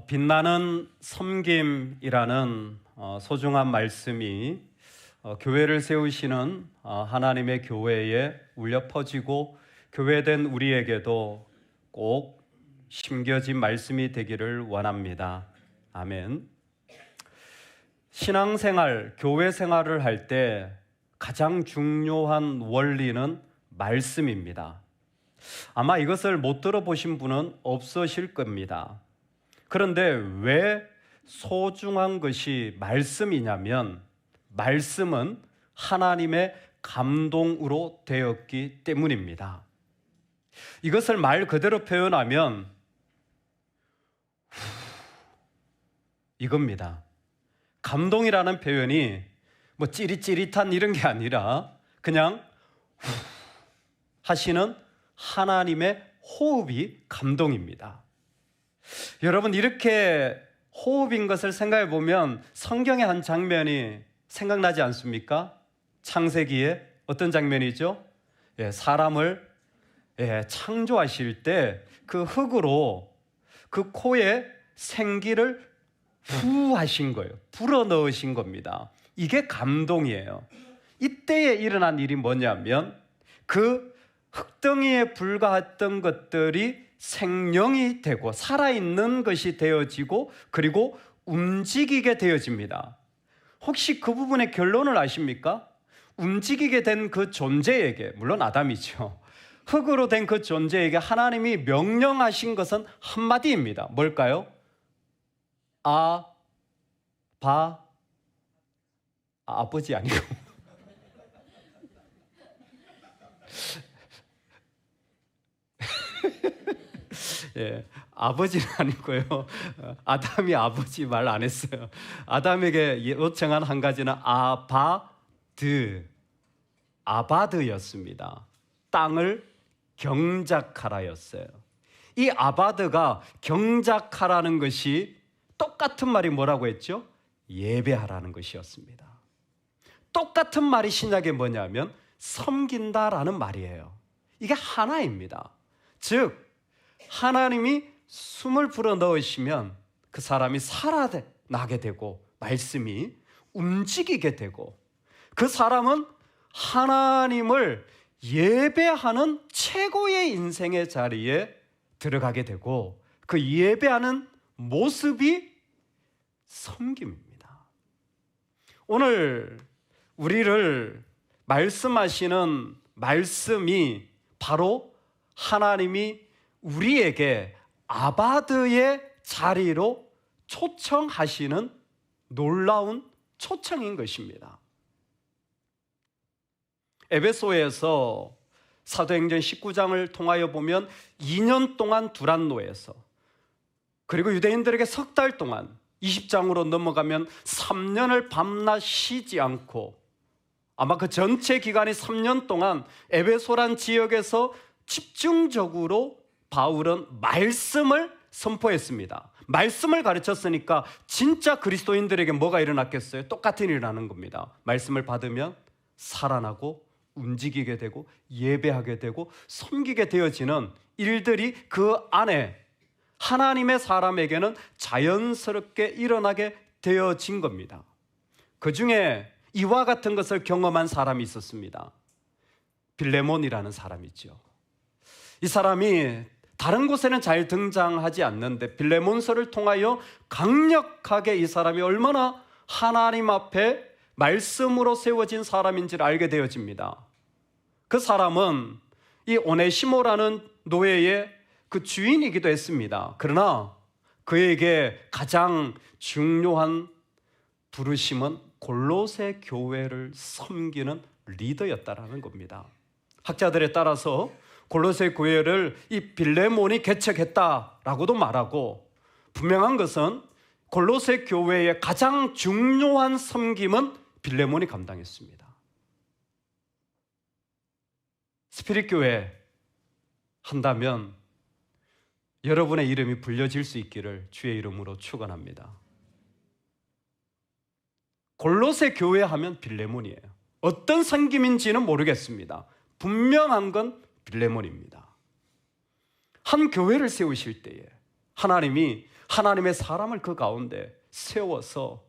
빛나는 섬김이라는 소중한 말씀이 교회를 세우시는 하나님의 교회에 울려 퍼지고 교회된 우리에게도 꼭 심겨진 말씀이 되기를 원합니다. 아멘. 신앙생활, 교회 생활을 할 때 가장 중요한 원리는 말씀입니다. 아마 이것을 못 들어보신 분은 없으실 겁니다. 그런데 왜 소중한 것이 말씀이냐면 말씀은 하나님의 감동으로 되었기 때문입니다. 이것을 말 그대로 표현하면 이겁니다. 감동이라는 표현이 뭐 찌릿찌릿한 이런 게 아니라 그냥 하시는 하나님의 호흡이 감동입니다. 여러분, 이렇게 호흡인 것을 생각해 보면 성경의 한 장면이 생각나지 않습니까? 창세기에 어떤 장면이죠? 사람을 창조하실 때 그 흙으로 그 코에 생기를 후 하신 거예요. 불어 넣으신 겁니다. 이게 감동이에요. 이때에 일어난 일이 뭐냐면 그 흙덩이에 불과했던 것들이 생명이 되고 살아있는 것이 되어지고 그리고 움직이게 되어집니다. 혹시 그 부분의 결론을 아십니까? 움직이게 된 그 존재에게, 물론 아담이죠, 흙으로 된 그 존재에게 하나님이 명령하신 것은 한마디입니다. 뭘까요? 아버지 아니고 아버지는 아니고요. 아담이 아버지 말 안 했어요. 아담에게 요청한 한 가지는 아바드였습니다. 땅을 경작하라였어요. 이 아바드가 경작하라는 것이 똑같은 말이 뭐라고 했죠? 예배하라는 것이었습니다. 똑같은 말이 신약에 뭐냐면 섬긴다라는 말이에요. 이게 하나입니다. 즉 하나님이 숨을 불어 넣으시면 그 사람이 살아나게 되고 말씀이 움직이게 되고 그 사람은 하나님을 예배하는 최고의 인생의 자리에 들어가게 되고 그 예배하는 모습이 섬김입니다. 오늘 우리를 말씀하시는 말씀이 바로 하나님이 우리에게 아바드의 자리로 초청하시는 놀라운 초청인 것입니다. 에베소에서 사도행전 19장을 통하여 보면 2년 동안 두란노에서 그리고 유대인들에게 석 달 동안 20장으로 넘어가면 3년을 밤낮 쉬지 않고 아마 그 전체 기간이 3년 동안 에베소란 지역에서 집중적으로 바울은 말씀을 선포했습니다. 말씀을 가르쳤으니까 진짜 그리스도인들에게 뭐가 일어났겠어요? 똑같은 일이 일어나는 겁니다. 말씀을 받으면 살아나고 움직이게 되고 예배하게 되고 섬기게 되어지는 일들이 그 안에 하나님의 사람에게는 자연스럽게 일어나게 되어진 겁니다. 그 중에 이와 같은 것을 경험한 사람이 있었습니다. 빌레몬이라는 사람이죠. 이 사람이 다른 곳에는 잘 등장하지 않는데 빌레몬서를 통하여 강력하게 이 사람이 얼마나 하나님 앞에 말씀으로 세워진 사람인지를 알게 되어집니다. 그 사람은 이 오네시모라는 노예의 그 주인이기도 했습니다. 그러나 그에게 가장 중요한 부르심은 골로새 교회를 섬기는 리더였다라는 겁니다. 학자들에 따라서 골로새 교회를 이 빌레몬이 개척했다라고도 말하고 분명한 것은 골로새 교회의 가장 중요한 섬김은 빌레몬이 감당했습니다. 스피릿 교회 한다면 여러분의 이름이 불려질 수 있기를 주의 이름으로 축원합니다. 골로새 교회 하면 빌레몬이에요. 어떤 섬김인지는 모르겠습니다. 분명한 건 빌레몬입니다. 한 교회를 세우실 때에 하나님이 하나님의 사람을 그 가운데 세워서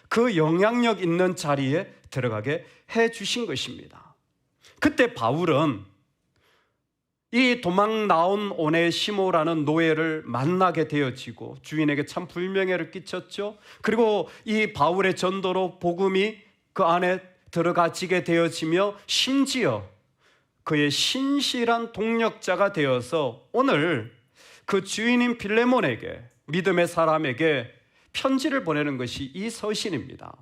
그 영향력 있는 자리에 들어가게 해 주신 것입니다. 그때 바울은 이 도망 나온 오네시모라는 노예를 만나게 되어지고 주인에게 참 불명예를 끼쳤죠. 그리고 이 바울의 전도로 복음이 그 안에 들어가지게 되어지며 심지어 그의 신실한 동력자가 되어서 오늘 그 주인인 빌레몬에게, 믿음의 사람에게 편지를 보내는 것이 이 서신입니다.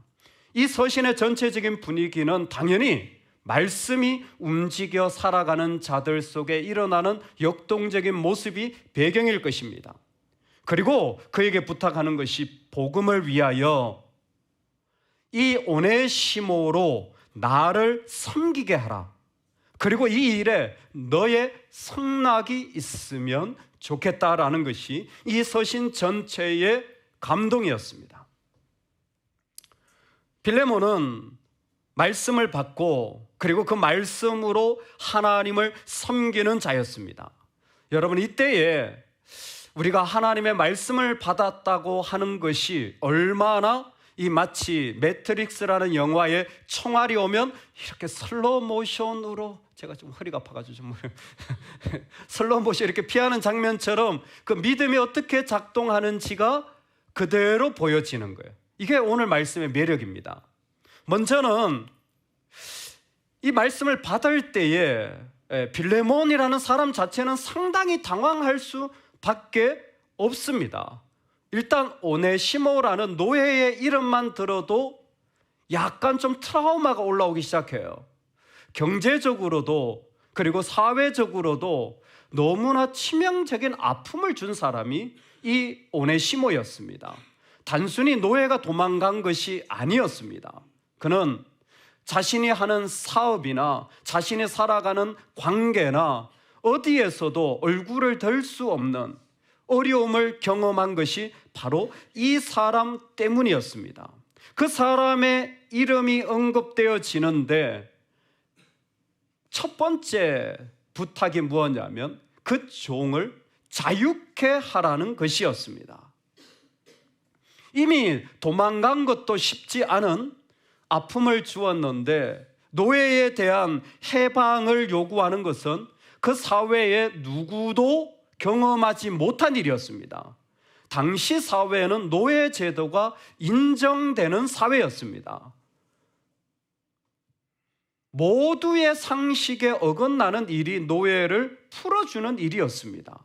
이 서신의 전체적인 분위기는 당연히 말씀이 움직여 살아가는 자들 속에 일어나는 역동적인 모습이 배경일 것입니다. 그리고 그에게 부탁하는 것이 복음을 위하여 이 오네시모로 나를 섬기게 하라. 그리고 이 일에 너의 성낙이 있으면 좋겠다라는 것이 이 서신 전체의 감동이었습니다. 빌레몬은 말씀을 받고 그리고 그 말씀으로 하나님을 섬기는 자였습니다. 여러분, 이때에 우리가 하나님의 말씀을 받았다고 하는 것이 얼마나 이 마치 매트릭스라는 영화의 총알이 오면 이렇게 슬로우 모션으로, 제가 좀 허리가 아파가지고 좀 슬로우 모션 이렇게 피하는 장면처럼 그 믿음이 어떻게 작동하는지가 그대로 보여지는 거예요. 이게 오늘 말씀의 매력입니다. 먼저는 이 말씀을 받을 때에 빌레몬이라는 사람 자체는 상당히 당황할 수밖에 없습니다. 일단 오네시모라는 노예의 이름만 들어도 약간 좀 트라우마가 올라오기 시작해요. 경제적으로도 그리고 사회적으로도 너무나 치명적인 아픔을 준 사람이 이 오네시모였습니다. 단순히 노예가 도망간 것이 아니었습니다. 그는 자신이 하는 사업이나 자신이 살아가는 관계나 어디에서도 얼굴을 들 수 없는 어려움을 경험한 것이 바로 이 사람 때문이었습니다. 그 사람의 이름이 언급되어지는데 첫 번째 부탁이 무엇이냐면 그 종을 자유케 하라는 것이었습니다. 이미 도망간 것도 쉽지 않은 아픔을 주었는데 노예에 대한 해방을 요구하는 것은 그 사회에 누구도 경험하지 못한 일이었습니다. 당시 사회는 노예 제도가 인정되는 사회였습니다. 모두의 상식에 어긋나는 일이 노예를 풀어주는 일이었습니다.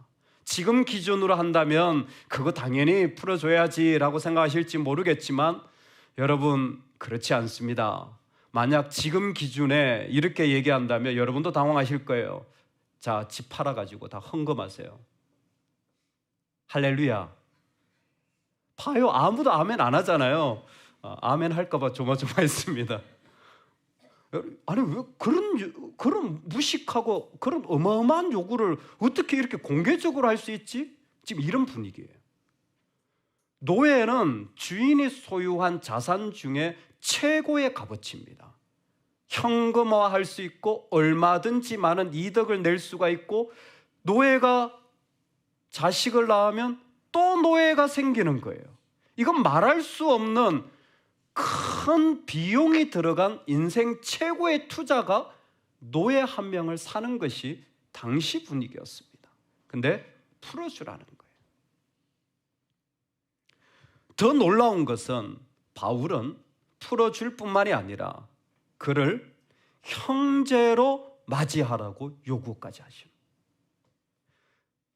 지금 기준으로 한다면 그거 당연히 풀어줘야지라고 생각하실지 모르겠지만 여러분, 그렇지 않습니다. 만약 지금 기준에 이렇게 얘기한다면 여러분도 당황하실 거예요. 자, 집 팔아가지고 다 헌금하세요. 할렐루야. 봐요, 아무도 아멘 안 하잖아요. 아멘 할까봐 조마조마했습니다. 아니, 왜 그런 무식하고 그런 어마어마한 요구를 어떻게 이렇게 공개적으로 할 수 있지? 지금 이런 분위기예요. 노예는 주인이 소유한 자산 중에 최고의 값어치입니다. 현금화할 수 있고 얼마든지 많은 이득을 낼 수가 있고, 노예가 자식을 낳으면 또 노예가 생기는 거예요. 이건 말할 수 없는 큰 비용이 들어간 인생 최고의 투자가 노예 한 명을 사는 것이 당시 분위기였습니다. 근데 풀어주라는 거예요. 더 놀라운 것은 바울은 풀어줄 뿐만이 아니라 그를 형제로 맞이하라고 요구까지 하십니다.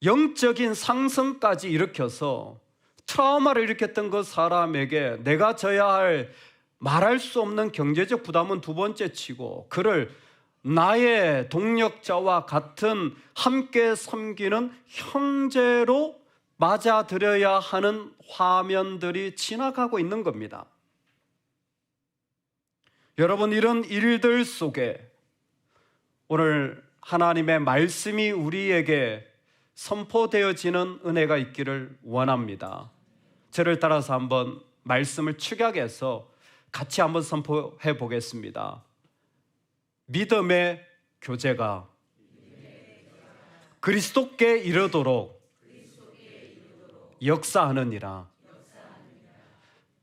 영적인 상승까지 일으켜서 트라우마를 일으켰던 그 사람에게 내가 져야 할 말할 수 없는 경제적 부담은 두 번째 치고 그를 나의 동력자와 같은 함께 섬기는 형제로 맞아들여야 하는 화면들이 지나가고 있는 겁니다. 여러분, 이런 일들 속에 오늘 하나님의 말씀이 우리에게 선포되어지는 은혜가 있기를 원합니다. 저를 따라서 한번 말씀을 축약해서 같이 한번 선포해 보겠습니다. 믿음의 교제가 그리스도께 이르도록 역사하느니라.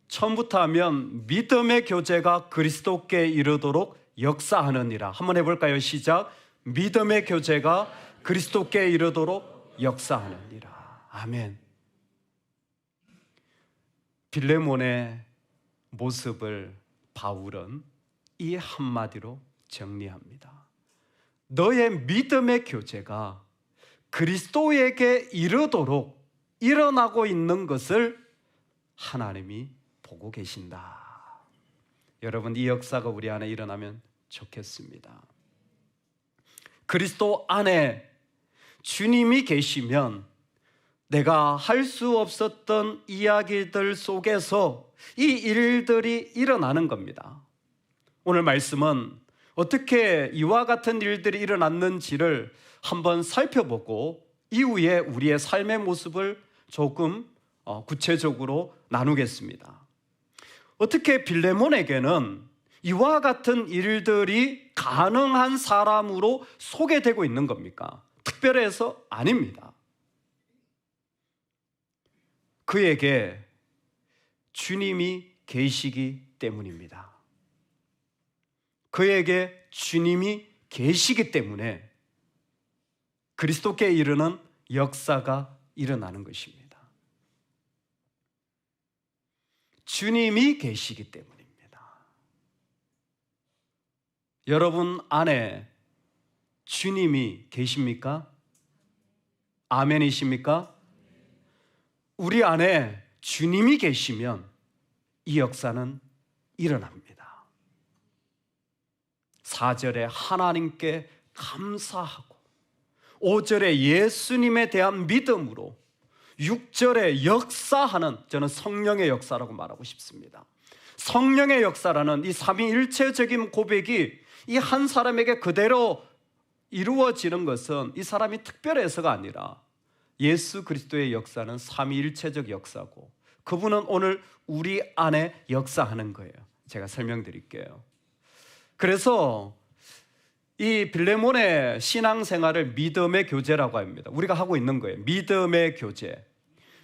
처음부터 하면 믿음의 교제가 그리스도께 이르도록 역사하느니라. 한번 해볼까요? 시작. 믿음의 교제가 그리스도께 이르도록 역사하느니라. 아멘. 빌레몬의 모습을 바울은 이 한마디로 정리합니다. 너의 믿음의 교제가 그리스도에게 이르도록 일어나고 있는 것을 하나님이 보고 계신다. 여러분, 이 역사가 우리 안에 일어나면 좋겠습니다. 그리스도 안에 주님이 계시면 내가 할 수 없었던 이야기들 속에서 이 일들이 일어나는 겁니다. 오늘 말씀은 어떻게 이와 같은 일들이 일어났는지를 한번 살펴보고 이후에 우리의 삶의 모습을 조금 구체적으로 나누겠습니다. 어떻게 빌레몬에게는 이와 같은 일들이 가능한 사람으로 소개되고 있는 겁니까? 특별해서 아닙니다. 그에게 주님이 계시기 때문입니다. 그에게 주님이 계시기 때문에 그리스도께 이르는 역사가 일어나는 것입니다. 주님이 계시기 때문입니다. 여러분 안에 주님이 계십니까? 아멘이십니까? 우리 안에 주님이 계시면 이 역사는 일어납니다. 4절에 하나님께 감사하고 5절에 예수님에 대한 믿음으로 6절에 역사하는, 저는 성령의 역사라고 말하고 싶습니다. 성령의 역사라는 이 삼위일체적인 고백이 이 한 사람에게 그대로 이루어지는 것은 이 사람이 특별해서가 아니라 예수 그리스도의 역사는 삼위일체적 역사고 그분은 오늘 우리 안에 역사하는 거예요. 제가 설명드릴게요. 그래서 이 빌레몬의 신앙생활을 믿음의 교제라고 합니다. 우리가 하고 있는 거예요. 믿음의 교제.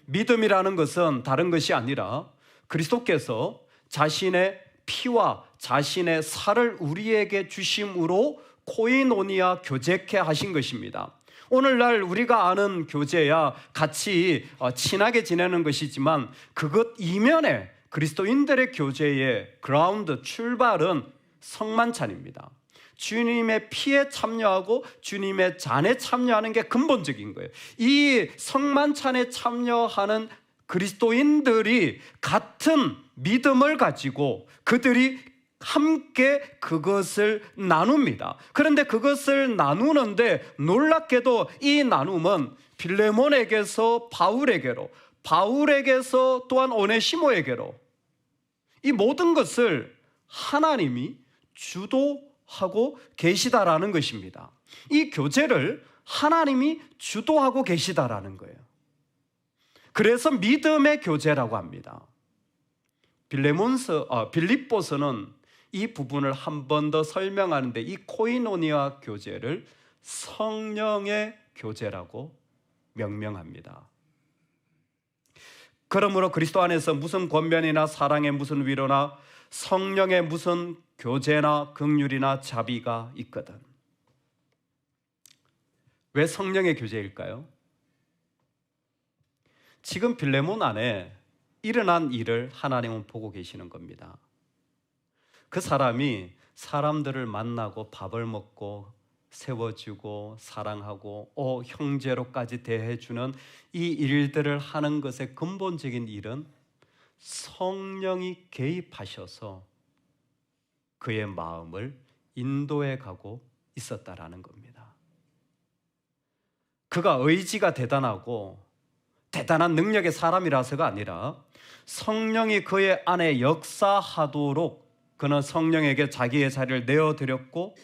믿음이라는 것은 다른 것이 아니라 그리스도께서 자신의 피와 자신의 살을 우리에게 주심으로 코이노니아 교제케 하신 것입니다. 오늘날 우리가 아는 교제야 같이 친하게 지내는 것이지만 그것 이면에 그리스도인들의 교제의 그라운드, 출발은 성만찬입니다. 주님의 피에 참여하고 주님의 잔에 참여하는 게 근본적인 거예요. 이 성만찬에 참여하는 그리스도인들이 같은 믿음을 가지고 그들이 함께 그것을 나눕니다. 그런데 그것을 나누는데 놀랍게도 이 나눔은 빌레몬에게서 바울에게로, 바울에게서 또한 오네시모에게로 이 모든 것을 하나님이 주도하고 계시다라는 것입니다. 이 교제를 하나님이 주도하고 계시다라는 거예요. 그래서 믿음의 교제라고 합니다. 빌립보서는 이 부분을 한 번 더 설명하는데 이 코이노니아 교제를 성령의 교제라고 명명합니다. 그러므로 그리스도 안에서 무슨 권면이나 사랑의 무슨 위로나 성령의 무슨 교제나 긍휼이나 자비가 있거든. 왜 성령의 교제일까요? 지금 빌레몬 안에 일어난 일을 하나님은 보고 계시는 겁니다. 그 사람이 사람들을 만나고 밥을 먹고 세워주고 사랑하고 형제로까지 대해주는 이 일들을 하는 것의 근본적인 일은 성령이 개입하셔서 그의 마음을 인도해 가고 있었다라는 겁니다. 그가 의지가 대단하고 대단한 능력의 사람이라서가 아니라 성령이 그의 안에 역사하도록 그는 성령에게 자기의 자리를 내어드렸고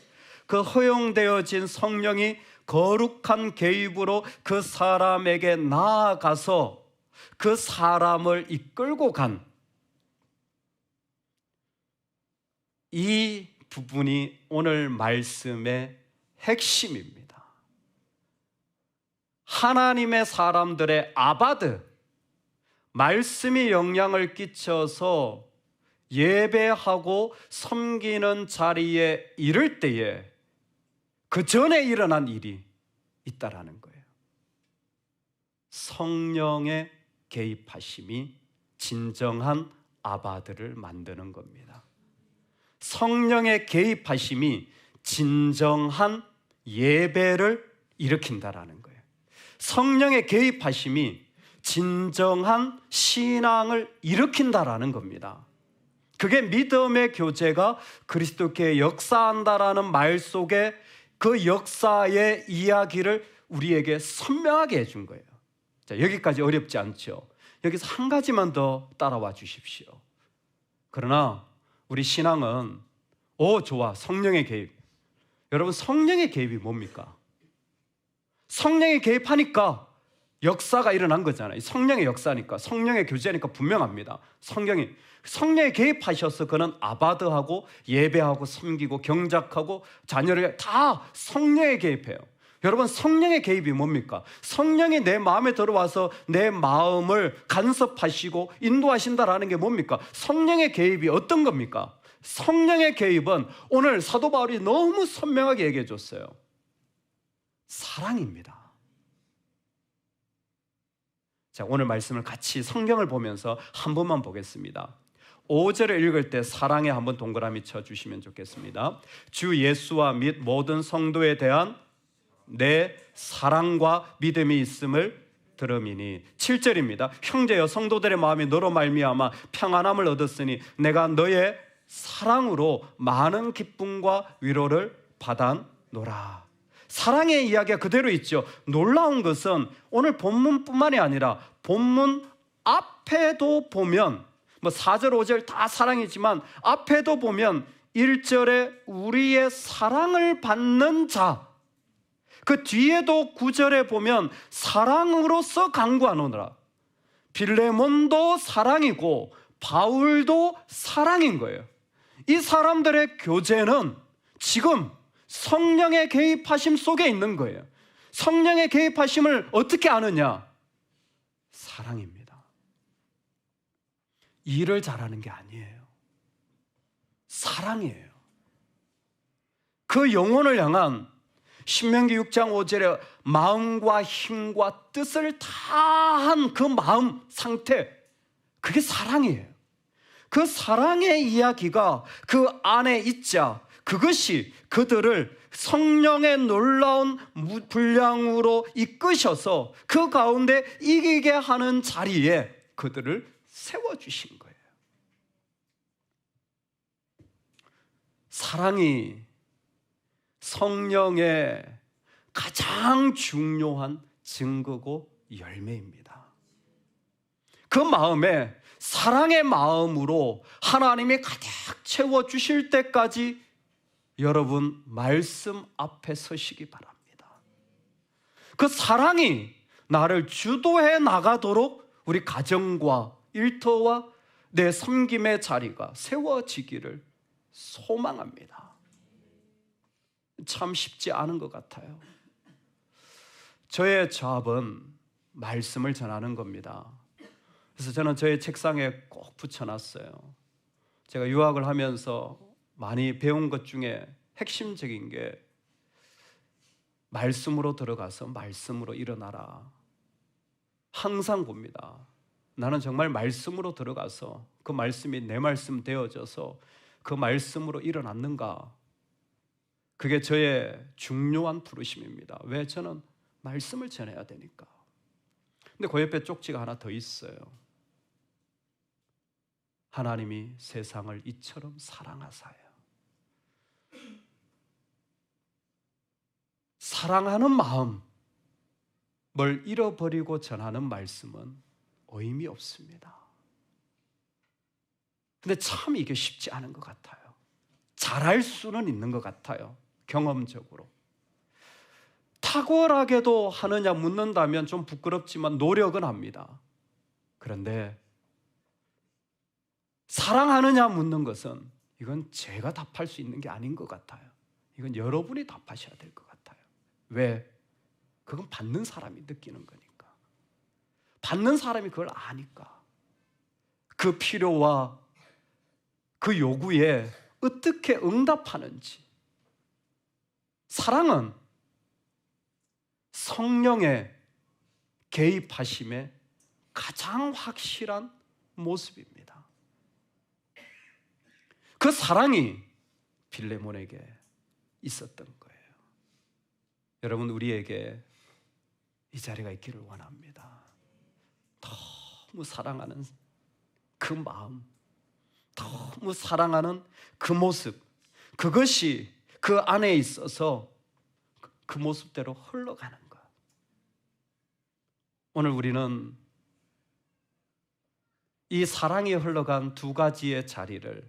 그 허용되어진 성령이 거룩한 개입으로 그 사람에게 나아가서 그 사람을 이끌고 간 이 부분이 오늘 말씀의 핵심입니다. 하나님의 사람들의 아바드, 말씀이 영향을 끼쳐서 예배하고 섬기는 자리에 이를 때에 그 전에 일어난 일이 있다라는 거예요. 성령의 개입하심이 진정한 아바들을 만드는 겁니다. 성령의 개입하심이 진정한 예배를 일으킨다라는 거예요. 성령의 개입하심이 진정한 신앙을 일으킨다라는 겁니다. 그게 믿음의 교제가 그리스도께 역사한다라는 말 속에 그 역사의 이야기를 우리에게 선명하게 해준 거예요. 자, 여기까지 어렵지 않죠? 여기서 한 가지만 더 따라와 주십시오. 그러나 우리 신앙은 좋아, 성령의 개입. 여러분, 성령의 개입이 뭡니까? 성령의 개입하니까 역사가 일어난 거잖아요. 성령의 역사니까, 성령의 교제니까 분명합니다. 성령의 개입하셔서 그는 아바드하고 예배하고 섬기고 경작하고 자녀를 다 성령의 개입해요. 여러분, 성령의 개입이 뭡니까? 성령이 내 마음에 들어와서 내 마음을 간섭하시고 인도하신다라는 게 뭡니까? 성령의 개입이 어떤 겁니까? 성령의 개입은 오늘 사도 바울이 너무 선명하게 얘기해 줬어요. 사랑입니다. 자, 오늘 말씀을 같이 성경을 보면서 한 번만 보겠습니다. 5절을 읽을 때 사랑에 한번 동그라미 쳐주시면 좋겠습니다. 주 예수와 및 모든 성도에 대한 내 사랑과 믿음이 있음을 들음이니. 7절입니다. 형제여, 성도들의 마음이 너로 말미암아 평안함을 얻었으니 내가 너의 사랑으로 많은 기쁨과 위로를 받아노라. 사랑의 이야기가 그대로 있죠. 놀라운 것은 오늘 본문뿐만이 아니라 본문 앞에도 보면 4절, 5절 다 사랑이지만 앞에도 보면 1절에 우리의 사랑을 받는 자, 그 뒤에도 9절에 보면 사랑으로서 강구하노라. 빌레몬도 사랑이고 바울도 사랑인 거예요. 이 사람들의 교제는 지금 성령의 개입하심 속에 있는 거예요. 성령의 개입하심을 어떻게 아느냐? 사랑입니다. 일을 잘하는 게 아니에요. 사랑이에요. 그 영혼을 향한 신명기 6장 5절에 마음과 힘과 뜻을 다한 그 마음 상태, 그게 사랑이에요. 그 사랑의 이야기가 그 안에 있자 그것이 그들을 성령의 놀라운 분량으로 이끄셔서 그 가운데 이기게 하는 자리에 그들을 세워주신 거예요. 사랑이 성령의 가장 중요한 증거고 열매입니다. 그 마음에 사랑의 마음으로 하나님이 가득 채워주실 때까지 여러분 말씀 앞에 서시기 바랍니다. 그 사랑이 나를 주도해 나가도록 우리 가정과 일터와 내 섬김의 자리가 세워지기를 소망합니다. 참 쉽지 않은 것 같아요. 저의 잡은 말씀을 전하는 겁니다. 그래서 저는 저의 책상에 꼭 붙여놨어요. 제가 유학을 하면서 많이 배운 것 중에 핵심적인 게 말씀으로 들어가서 말씀으로 일어나라. 항상 봅니다. 나는 정말 말씀으로 들어가서 그 말씀이 내 말씀 되어져서 그 말씀으로 일어났는가? 그게 저의 중요한 부르심입니다. 왜? 저는 말씀을 전해야 되니까. 근데 그 옆에 쪽지가 하나 더 있어요. 하나님이 세상을 이처럼 사랑하사요. 사랑하는 마음을 잃어버리고 전하는 말씀은 의미 없습니다. 근데 참 이게 쉽지 않은 것 같아요. 잘할 수는 있는 것 같아요. 경험적으로. 탁월하게도 하느냐 묻는다면 좀 부끄럽지만 노력은 합니다. 그런데 사랑하느냐 묻는 것은 이건 제가 답할 수 있는 게 아닌 것 같아요. 이건 여러분이 답하셔야 될 것 같아요. 왜? 그건 받는 사람이 느끼는 거니까. 받는 사람이 그걸 아니까. 그 필요와 그 요구에 어떻게 응답하는지. 사랑은 성령의 개입하심의 가장 확실한 모습입니다. 그 사랑이 빌레몬에게 있었던 거예요. 여러분, 우리에게 이 자리가 있기를 원합니다. 너무 사랑하는 그 마음, 너무 사랑하는 그 모습, 그것이 그 안에 있어서 그 모습대로 흘러가는 것. 오늘 우리는 이 사랑이 흘러간 두 가지의 자리를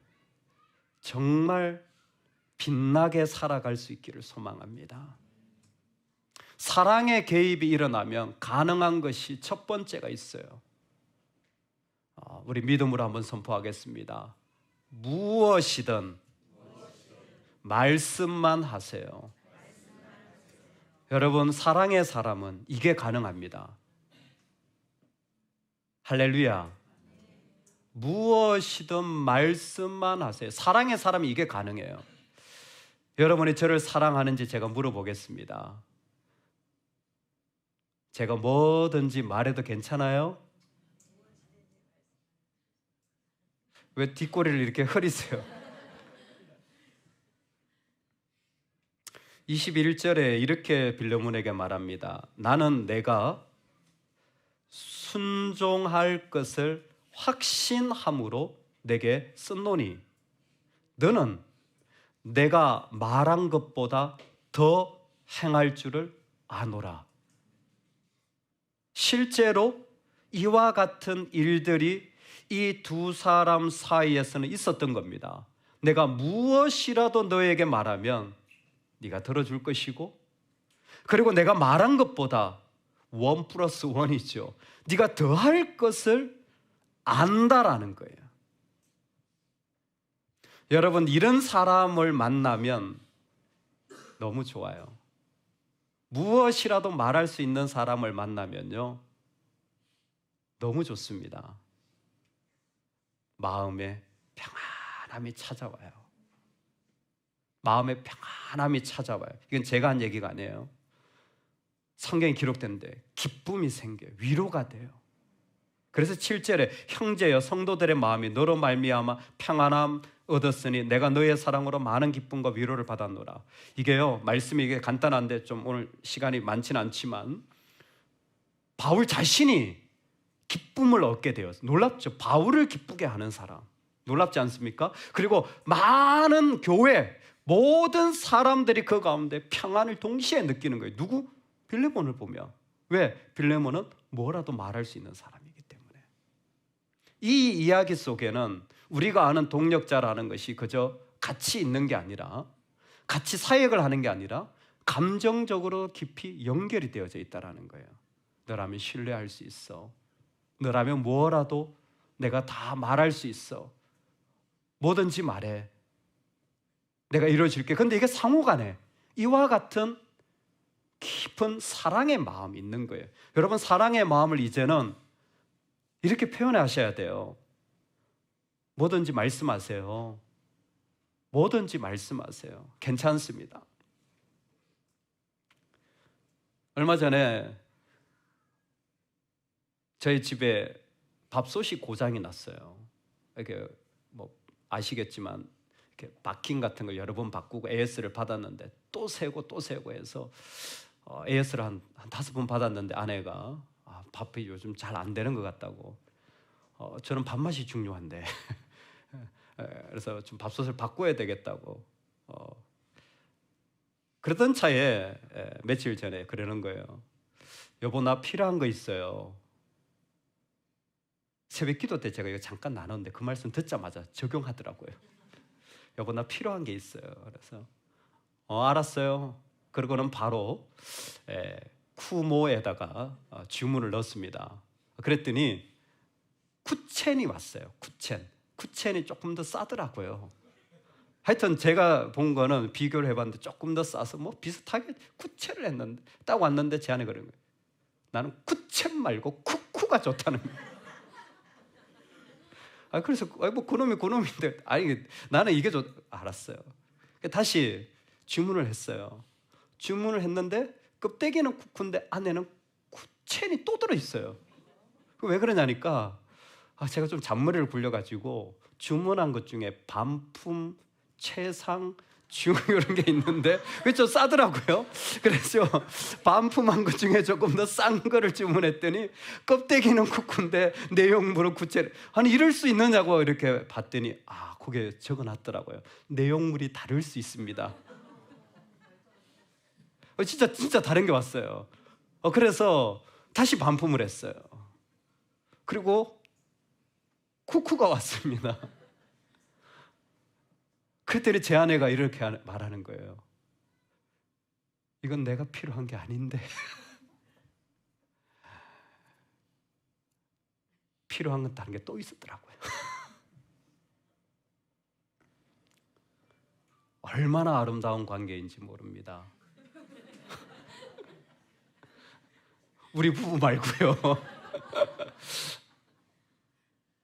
정말 빛나게 살아갈 수 있기를 소망합니다. 사랑의 개입이 일어나면 가능한 것이 첫 번째가 있어요. 우리 믿음으로 한번 선포하겠습니다. 무엇이든 말씀만 하세요. 여러분, 사랑의 사람은 이게 가능합니다. 할렐루야. 무엇이든 말씀만 하세요. 사랑의 사람이 이게 가능해요. 여러분이 저를 사랑하는지 제가 물어보겠습니다. 제가 뭐든지 말해도 괜찮아요? 왜 뒷꼬리를 이렇게 흐리세요? 21절에 이렇게 빌레몬에게 말합니다. 나는 내가 순종할 것을 확신함으로 내게 썼노니 너는 내가 말한 것보다 더 행할 줄을 아노라. 실제로 이와 같은 일들이 이 두 사람 사이에서는 있었던 겁니다. 내가 무엇이라도 너에게 말하면 네가 들어줄 것이고, 그리고 내가 말한 것보다 1 플러스 1이죠. 네가 더할 것을 안다라는 거예요. 여러분, 이런 사람을 만나면 너무 좋아요. 무엇이라도 말할 수 있는 사람을 만나면요, 너무 좋습니다. 마음에 평안함이 찾아와요. 마음에 평안함이 찾아와요. 이건 제가 한 얘기가 아니에요. 성경에 기록된데 기쁨이 생겨요. 위로가 돼요. 그래서 7절에 형제여 성도들의 마음이 너로 말미암아 평안함 얻었으니 내가 너의 사랑으로 많은 기쁨과 위로를 받았노라. 이게요, 말씀이 이게 간단한데 좀 오늘 시간이 많지는 않지만 바울 자신이 기쁨을 얻게 되었어요. 놀랍죠? 바울을 기쁘게 하는 사람. 놀랍지 않습니까? 그리고 많은 교회 모든 사람들이 그 가운데 평안을 동시에 느끼는 거예요. 누구? 빌레몬을 보면. 왜? 빌레몬은 뭐라도 말할 수 있는 사람이기 때문에. 이 이야기 속에는 우리가 아는 동력자라는 것이 그저 같이 있는 게 아니라, 같이 사역을 하는 게 아니라 감정적으로 깊이 연결이 되어져 있다는 거예요. 너라면 신뢰할 수 있어. 너라면 뭐라도 내가 다 말할 수 있어. 뭐든지 말해. 내가 이루어줄게. 근데 이게 상호간에 이와 같은 깊은 사랑의 마음이 있는 거예요. 여러분, 사랑의 마음을 이제는 이렇게 표현하셔야 돼요. 뭐든지 말씀하세요. 뭐든지 말씀하세요. 괜찮습니다. 얼마 전에 저희 집에 밥솥이 고장이 났어요. 이렇게 뭐 아시겠지만 이렇게 바킹 같은 걸 여러 번 바꾸고 AS를 받았는데 또 새고 또 새고 해서 AS를 한 5번 받았는데 아내가 밥이 요즘 잘 안 되는 것 같다고. 저는 밥맛이 중요한데 그래서 좀 밥솥을 바꿔야 되겠다고. 그러던 차에 며칠 전에 그러는 거예요. 여보, 나 필요한 거 있어요. 새벽 기도 때 제가 이거 잠깐 나눴는데 그 말씀 듣자마자 적용하더라고요. 여보, 나 필요한 게 있어요. 그래서 알았어요. 그러고는 바로 쿠모에다가 주문을 넣었습니다. 그랬더니 쿠첸이 왔어요. 쿠첸이 조금 더 싸더라고요. 하여튼 제가 본 거는 비교를 해봤는데 조금 더 싸서 뭐 비슷하게 쿠첸을 했는데 딱 왔는데 제 안에 그런 거예요. 나는 쿠첸 말고 쿠쿠가 좋다는 거예요. 그래서 뭐 그놈이 그놈인데 나는 이게 알았어요. 다시 주문을 했어요. 주문을 했는데 껍데기는 쿠쿠인데 안에는 쿠첸이 또 들어있어요. 왜 그러냐니까 제가 좀 잔머리를 굴려가지고 주문한 것 중에 반품, 최상, 중 이런 게 있는데 그게 좀 싸더라고요. 그래서 반품한 것 중에 조금 더 싼 거를 주문했더니 껍데기는 쿠쿠인데 내용물은 쿠첸. 아니 이럴 수 있느냐고 이렇게 봤더니 거기에 적어놨더라고요. 내용물이 다를 수 있습니다. 진짜 다른 게 왔어요. 그래서 다시 반품을 했어요. 그리고 쿠쿠가 왔습니다. 그랬더니 제 아내가 이렇게 말하는 거예요. 이건 내가 필요한 게 아닌데 필요한 건 다른 게 또 있었더라고요. 얼마나 아름다운 관계인지 모릅니다. 우리 부부 말고요.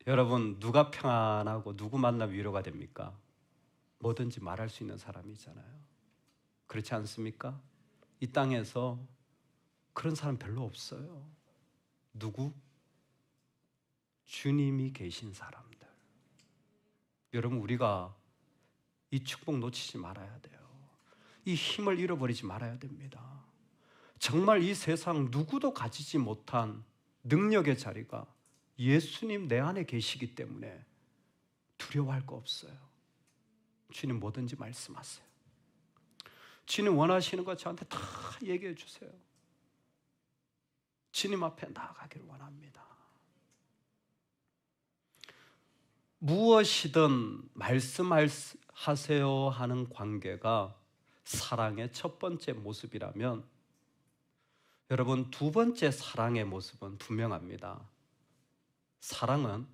여러분, 누가 평안하고 누구 만나 위로가 됩니까? 뭐든지 말할 수 있는 사람이 있잖아요. 그렇지 않습니까? 이 땅에서 그런 사람 별로 없어요. 누구? 주님이 계신 사람들. 여러분, 우리가 이 축복 놓치지 말아야 돼요. 이 힘을 잃어버리지 말아야 됩니다. 정말 이 세상 누구도 가지지 못한 능력의 자리가 예수님 내 안에 계시기 때문에 두려워할 거 없어요. 주님 뭐든지 말씀하세요. 주님 원하시는 거 저한테 다 얘기해 주세요. 주님 앞에 나아가기를 원합니다. 무엇이든 말씀하세요 하는 관계가 사랑의 첫 번째 모습이라면 여러분, 두 번째 사랑의 모습은 분명합니다. 사랑은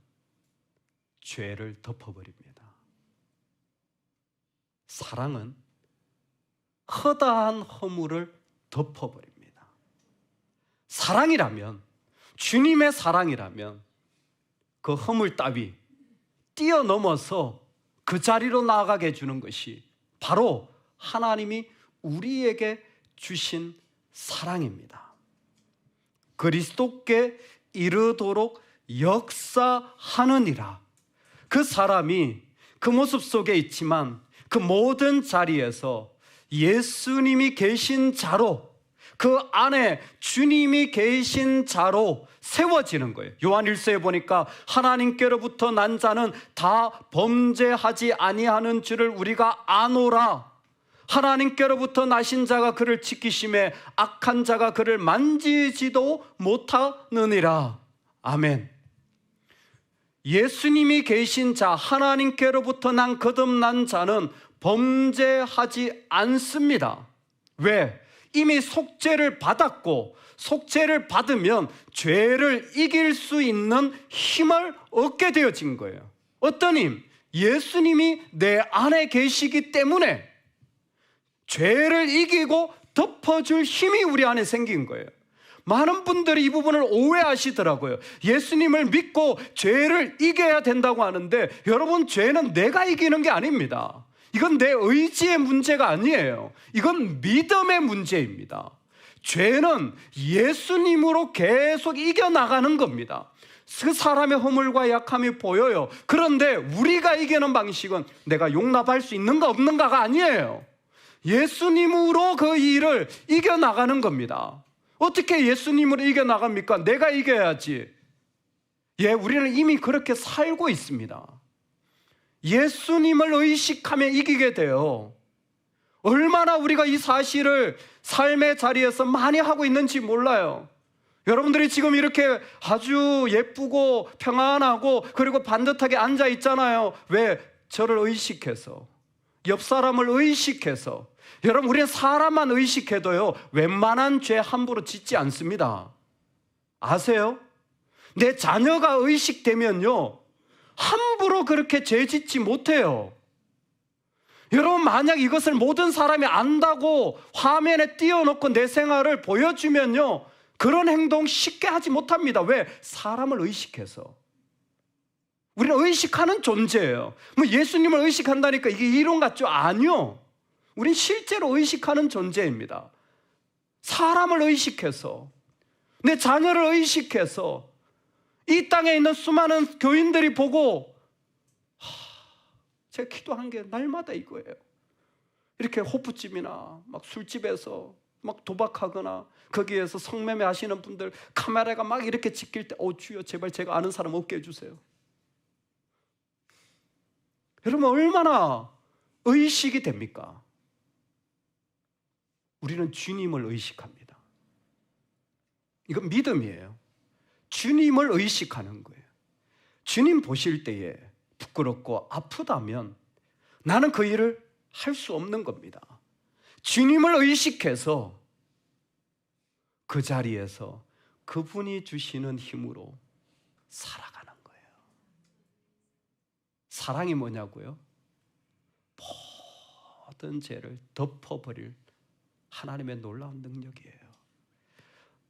죄를 덮어버립니다. 사랑은 허다한 허물을 덮어버립니다. 사랑이라면, 주님의 사랑이라면 그 허물 따위 뛰어넘어서 그 자리로 나아가게 해주는 것이 바로 하나님이 우리에게 주신 사랑입니다. 그리스도께 이르도록 역사하느니라. 그 사람이 그 모습 속에 있지만 그 모든 자리에서 예수님이 계신 자로, 그 안에 주님이 계신 자로 세워지는 거예요. 요한 1서에 보니까 하나님께로부터 난 자는 다 범죄하지 아니하는 줄을 우리가 아노라. 하나님께로부터 나신 자가 그를 지키심에 악한 자가 그를 만지지도 못하느니라. 아멘. 예수님이 계신 자, 하나님께로부터 난 거듭난 자는 범죄하지 않습니다. 왜? 이미 속죄를 받았고, 속죄를 받으면 죄를 이길 수 있는 힘을 얻게 되어진 거예요. 어떤 힘? 예수님이 내 안에 계시기 때문에 죄를 이기고 덮어줄 힘이 우리 안에 생긴 거예요. 많은 분들이 이 부분을 오해하시더라고요. 예수님을 믿고 죄를 이겨야 된다고 하는데, 여러분, 죄는 내가 이기는 게 아닙니다. 이건 내 의지의 문제가 아니에요. 이건 믿음의 문제입니다. 죄는 예수님으로 계속 이겨나가는 겁니다. 그 사람의 허물과 약함이 보여요. 그런데 우리가 이기는 방식은 내가 용납할 수 있는가 없는가가 아니에요. 예수님으로 그 일을 이겨나가는 겁니다. 어떻게 예수님으로 이겨나갑니까? 내가 이겨야지. 우리는 이미 그렇게 살고 있습니다. 예수님을 의식하며 이기게 돼요. 얼마나 우리가 이 사실을 삶의 자리에서 많이 하고 있는지 몰라요. 여러분들이 지금 이렇게 아주 예쁘고 평안하고 그리고 반듯하게 앉아 있잖아요. 왜? 저를 의식해서, 옆 사람을 의식해서. 여러분, 우리는 사람만 의식해도요, 웬만한 죄 함부로 짓지 않습니다. 아세요? 내 자녀가 의식되면요, 함부로 그렇게 죄 짓지 못해요. 여러분, 만약 이것을 모든 사람이 안다고 화면에 띄워놓고 내 생활을 보여주면요, 그런 행동 쉽게 하지 못합니다. 왜? 사람을 의식해서. 우리는 의식하는 존재예요. 뭐 예수님을 의식한다니까 이게 이론 같죠? 아니요. 우린 실제로 의식하는 존재입니다. 사람을 의식해서, 내 자녀를 의식해서, 이 땅에 있는 수많은 교인들이 보고 제가 기도한 게 날마다 이거예요. 이렇게 호프집이나 막 술집에서 막 도박하거나 거기에서 성매매 하시는 분들 카메라가 막 이렇게 찍힐 때 주여 제발 제가 아는 사람 없게 해주세요. 여러분 얼마나 의식이 됩니까? 우리는 주님을 의식합니다. 이건 믿음이에요. 주님을 의식하는 거예요. 주님 보실 때에 부끄럽고 아프다면 나는 그 일을 할 수 없는 겁니다. 주님을 의식해서 그 자리에서 그분이 주시는 힘으로 살아가는 거예요. 사랑이 뭐냐고요? 모든 죄를 덮어버릴 하나님의 놀라운 능력이에요.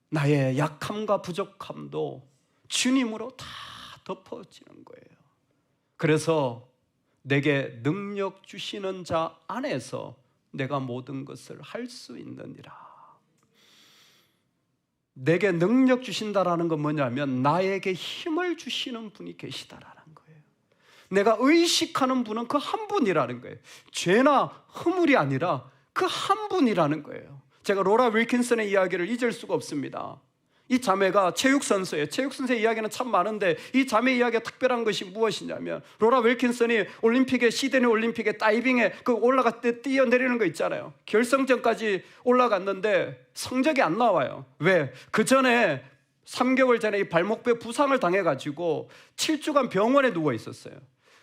나의 약함과 부족함도 주님으로 다 덮어지는 거예요. 그래서 내게 능력 주시는 자 안에서 내가 모든 것을 할 수 있느니라. 내게 능력 주신다라는 건 뭐냐면 나에게 힘을 주시는 분이 계시다라는 거예요. 내가 의식하는 분은 그 한 분이라는 거예요. 죄나 허물이 아니라 그 한 분이라는 거예요. 제가 로라 윌킨슨의 이야기를 잊을 수가 없습니다. 이 자매가 체육선수예요. 체육선수의 이야기는 참 많은데 이 자매 이야기가 특별한 것이 무엇이냐면 로라 윌킨슨이 올림픽에 시드니 올림픽에 다이빙에 그 올라갈 때 뛰어내리는 거 있잖아요. 결승전까지 올라갔는데 성적이 안 나와요. 왜? 그 전에 3개월 전에 이 발목뼈 부상을 당해가지고 7주간 병원에 누워 있었어요.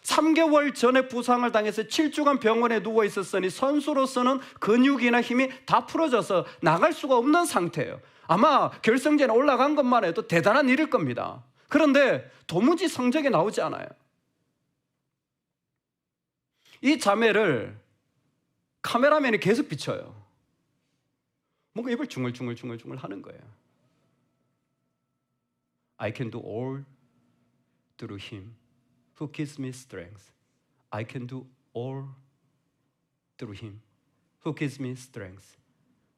3개월 전에 부상을 당해서 7주간 병원에 누워 있었으니 선수로서는 근육이나 힘이 다 풀어져서 나갈 수가 없는 상태예요. 아마 결승전에 올라간 것만 해도 대단한 일일 겁니다. 그런데 도무지 성적이 나오지 않아요. 이 자매를 카메라맨이 계속 비춰요. 뭔가 입을 중얼중얼 하는 거예요. I can do all through him who gives me strength. I can do all through him who gives me strength.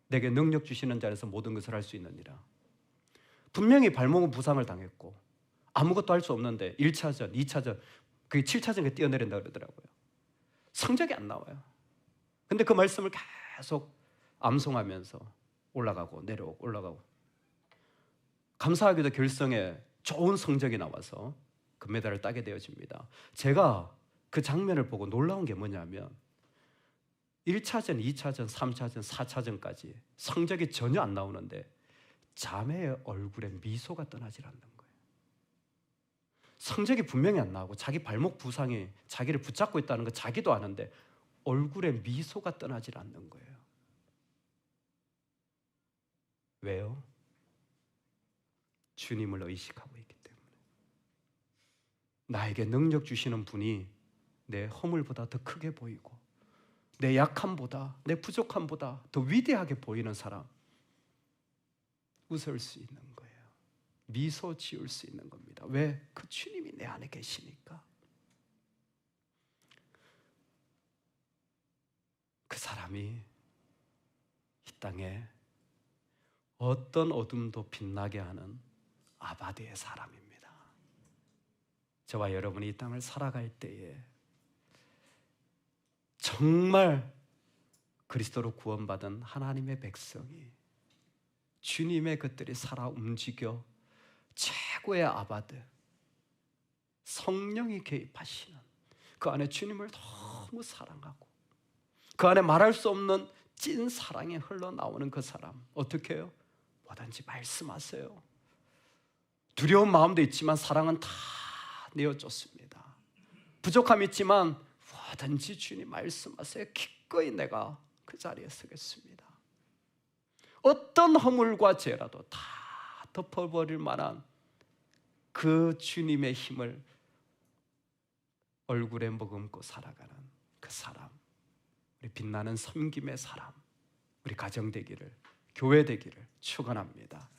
내게 능력 주시는 자에서 모든 것을 할 수 있느니라. 분명히 발목은 부상을 당했고 아무것도 할 수 없는데 1차전, 2차전, 그게 7차전에 뛰어내린다 그러더라고요. 성적이 안 나와요. 근데 그 말씀을 계속 암송하면서 올라가고 내려오고 올라가고, 감사하게도 결승에 좋은 성적이 나와서 금메달을 따게 되어집니다. 제가 그 장면을 보고 놀라운 게 뭐냐면 1차전, 2차전, 3차전, 4차전까지 성적이 전혀 안 나오는데 자매의 얼굴에 미소가 떠나질 않는 거예요. 성적이 분명히 안 나오고 자기 발목 부상이 자기를 붙잡고 있다는 거 자기도 아는데 얼굴에 미소가 떠나질 않는 거예요. 왜요? 주님을 의식하고 있기 때문에. 나에게 능력 주시는 분이 내 허물보다 더 크게 보이고 내 약함보다, 내 부족함보다 더 위대하게 보이는 사람, 웃을 수 있는 거예요. 미소 지을 수 있는 겁니다. 왜? 그 주님이 내 안에 계시니까. 그 사람이 이 땅에 어떤 어둠도 빛나게 하는 아바디의 사람입니다. 저와 여러분이 이 땅을 살아갈 때에 정말 그리스도로 구원받은 하나님의 백성이 주님의 것들이 살아 움직여 최고의 아바드, 성령이 개입하시는 그 안에 주님을 너무 사랑하고 그 안에 말할 수 없는 찐 사랑이 흘러나오는 그 사람, 어떻게 해요? 뭐든지 말씀하세요. 두려운 마음도 있지만 사랑은 다 내어줬습니다. 부족함이 있지만 뭐든지 주님 말씀하세요. 기꺼이 내가 그 자리에 서겠습니다. 어떤 허물과 죄라도 다 덮어버릴 만한 그 주님의 힘을 얼굴에 머금고 살아가는 그 사람, 우리 빛나는 섬김의 사람, 우리 가정 되기를, 교회 되기를 축원합니다.